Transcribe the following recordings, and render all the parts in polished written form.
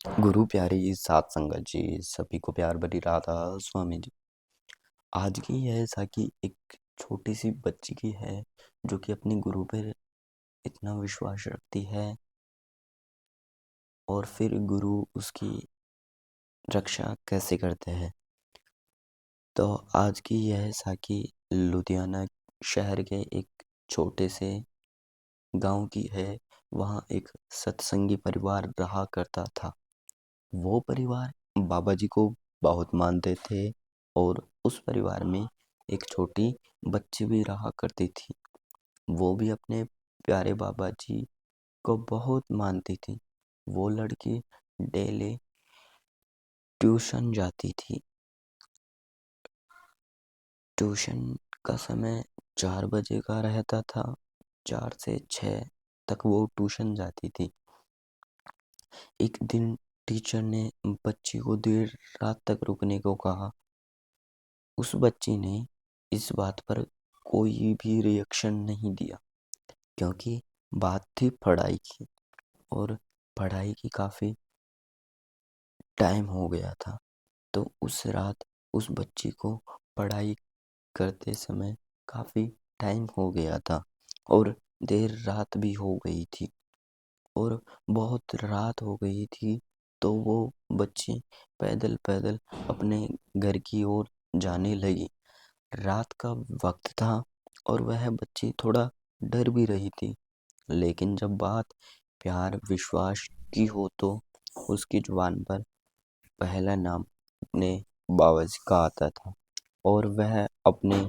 गुरु प्यारी सात संगत जी, सभी को प्यार भरी राधा स्वामी जी। आज की यह साखी एक छोटी सी बच्ची की है जो कि अपनी गुरु पर इतना विश्वास रखती है और फिर गुरु उसकी रक्षा कैसे करते हैं। तो आज की यह साखी लुधियाना शहर के एक छोटे से गांव की है। वहाँ एक सत्संगी परिवार रहा करता था। वो परिवार बाबा जी को बहुत मानते थे और उस परिवार में एक छोटी बच्ची भी रहा करती थी। वो भी अपने प्यारे बाबा जी को बहुत मानती थी। वो लड़की डेली ट्यूशन जाती थी। ट्यूशन का समय 4 बजे का रहता था। 4 से 6 तक वो ट्यूशन जाती थी। एक दिन टीचर ने बच्ची को देर रात तक रुकने को कहा। उस बच्ची ने इस बात पर कोई भी रिएक्शन नहीं दिया क्योंकि बात थी पढ़ाई की और पढ़ाई की काफ़ी टाइम हो गया था। तो उस रात उस बच्ची को पढ़ाई करते समय काफ़ी टाइम हो गया था और देर रात भी हो गई थी और बहुत रात हो गई थी। तो वो बच्ची पैदल पैदल अपने घर की ओर जाने लगी। रात का वक्त था और वह बच्ची थोड़ा डर भी रही थी। लेकिन जब बात प्यार विश्वास की हो तो उसकी जुबान पर पहला नाम अपने बाबा जी का आता था और वह अपने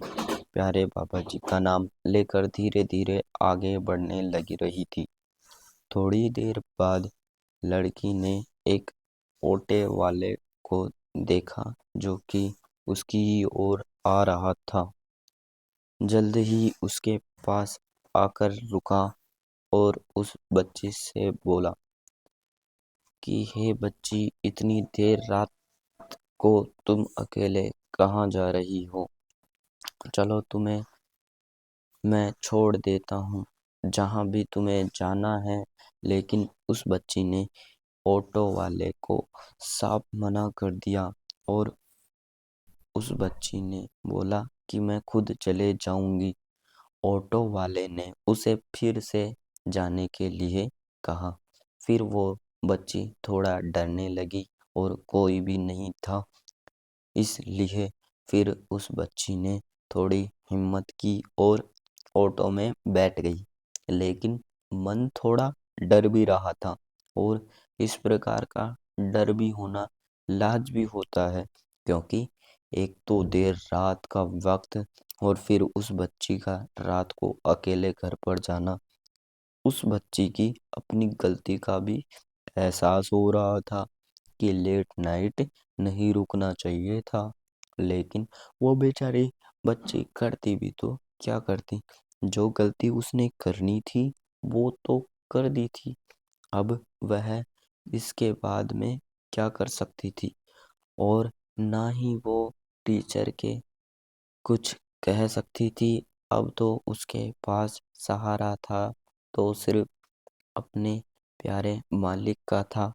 प्यारे बाबा जी का नाम लेकर धीरे धीरे आगे बढ़ने लगी रही थी। थोड़ी देर बाद लड़की ने एक ऑटो वाले को देखा जो कि उसकी ओर आ रहा था। जल्द ही उसके पास आकर रुका और उस बच्ची से बोला कि हे बच्ची, इतनी देर रात को तुम अकेले कहाँ जा रही हो? चलो तुम्हें मैं छोड़ देता हूँ जहाँ भी तुम्हें जाना है। लेकिन उस बच्ची ने ऑटो वाले को साफ मना कर दिया और उस बच्ची ने बोला कि मैं खुद चले जाऊंगी। ऑटो वाले ने उसे फिर से जाने के लिए कहा। फिर वो बच्ची थोड़ा डरने लगी और कोई भी नहीं था, इसलिए फिर उस बच्ची ने थोड़ी हिम्मत की और ऑटो में बैठ गई। लेकिन मन थोड़ा डर भी रहा था और इस प्रकार का डर भी होना लाज भी होता है क्योंकि एक तो देर रात का वक्त और फिर उस बच्ची का रात को अकेले घर पर जाना। उस बच्ची की अपनी गलती का भी एहसास हो रहा था कि लेट नाइट नहीं रुकना चाहिए था। लेकिन वो बेचारी बच्ची करती भी तो क्या करती, जो गलती उसने करनी थी वो तो कर दी थी। अब वह इसके बाद में क्या कर सकती थी और ना ही वो टीचर के कुछ कह सकती थी। अब तो उसके पास सहारा था तो सिर्फ अपने प्यारे मालिक का था।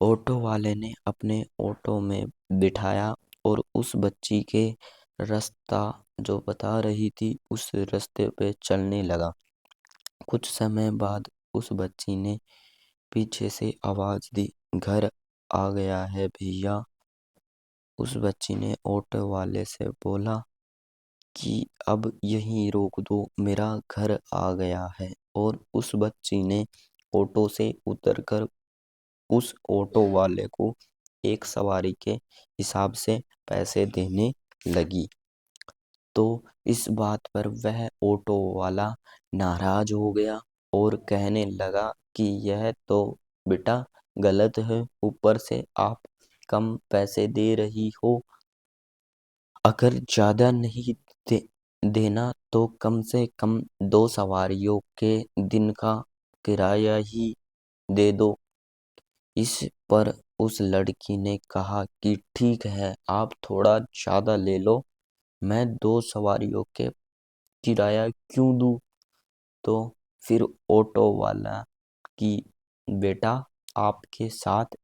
ऑटो वाले ने अपने ऑटो में बिठाया और उस बच्ची के रास्ता जो बता रही थी उस रास्ते पे चलने लगा। कुछ समय बाद उस बच्ची ने पीछे से आवाज दी, घर आ गया है भैया। उस बच्ची ने ऑटो वाले से बोला कि अब यहीं रोक दो, मेरा घर आ गया है। और उस बच्ची ने ऑटो से उतरकर उस ऑटो वाले को एक सवारी के हिसाब से पैसे देने लगी। तो इस बात पर वह ऑटो वाला नाराज हो गया और कहने लगा कि यह तो बेटा गलत है, ऊपर से आप कम पैसे दे रही हो। अगर ज़्यादा नहीं देना तो कम से कम 2 सवारियों के दिन का किराया ही दे दो। इस पर उस लड़की ने कहा कि ठीक है, आप थोड़ा ज़्यादा ले लो, मैं 2 सवारियों के किराया क्यों दूँ? तो फिर ऑटो वाला कि बेटा आपके साथ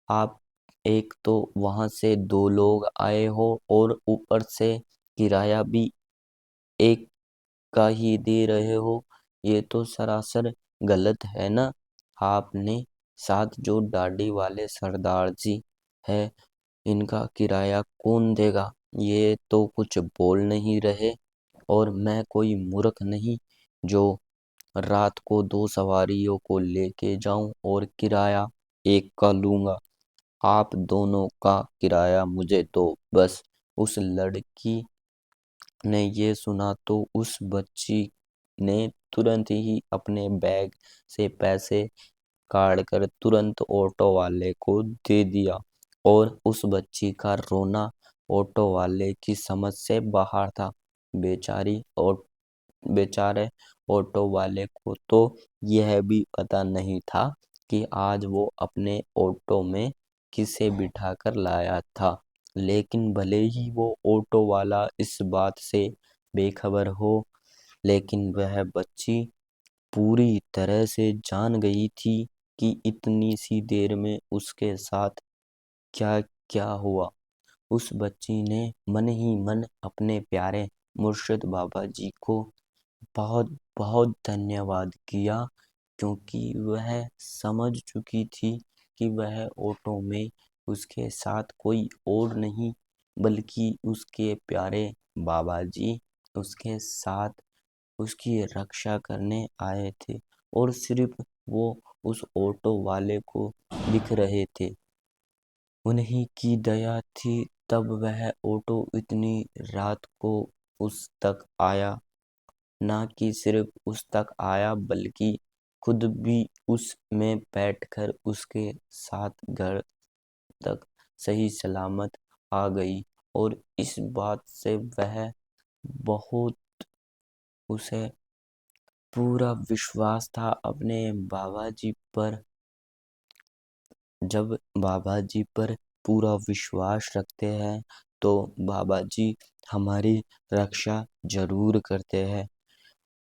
आप एक तो वहां से 2 लोग आए हो और ऊपर से किराया भी एक का ही दे रहे हो। ये तो सरासर गलत है ना। आपने साथ जो दाढ़ी वाले सरदार जी है, इनका किराया कौन देगा? ये तो कुछ बोल नहीं रहे। और मैं कोई मूर्ख नहीं जो रात को 2 सवारियों को लेके जाऊं और किराया एक का लूंगा। आप दोनों का किराया मुझे दो बस। उस लड़की ने ये सुना तो उस बच्ची ने तुरंत ही अपने बैग से पैसे काट कर तुरंत ऑटो वाले को दे दिया। और उस बच्ची का रोना ऑटो वाले की समझ से बाहर था। बेचारी और बेचारे ऑटो वाले को तो यह भी पता नहीं था कि आज वो अपने ऑटो में किसे बिठाकर लाया था। लेकिन भले ही वो ऑटो वाला इस बात से बेखबर हो, लेकिन वह बच्ची पूरी तरह से जान गई थी कि इतनी सी देर में उसके साथ क्या क्या हुआ। उस बच्ची ने मन ही मन अपने प्यारे मुर्शिद बाबा जी को बहुत बहुत धन्यवाद किया, क्योंकि वह समझ चुकी थी कि वह ऑटो में उसके साथ कोई और नहीं बल्कि उसके प्यारे बाबा जी उसके साथ उसकी रक्षा करने आए थे। और सिर्फ वो उस ऑटो वाले को दिख रहे थे, उन्हीं की दया थी तब वह ऑटो इतनी रात को उस तक आया। ना कि सिर्फ उस तक आया बल्कि खुद भी उसमें बैठकर उसके साथ घर तक सही सलामत आ गई। और इस बात से वह बहुत उसे पूरा विश्वास था अपने बाबा जी पर। जब बाबा जी पर पूरा विश्वास रखते हैं तो बाबा जी हमारी रक्षा जरूर करते हैं।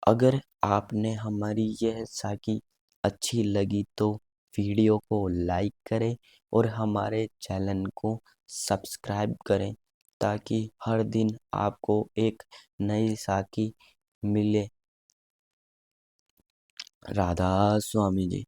अगर आपने हमारी यह साखी अच्छी लगी तो वीडियो को लाइक करें और हमारे चैनल को सब्सक्राइब करें, ताकि हर दिन आपको एक नई साखी मिले। राधा स्वामी जी।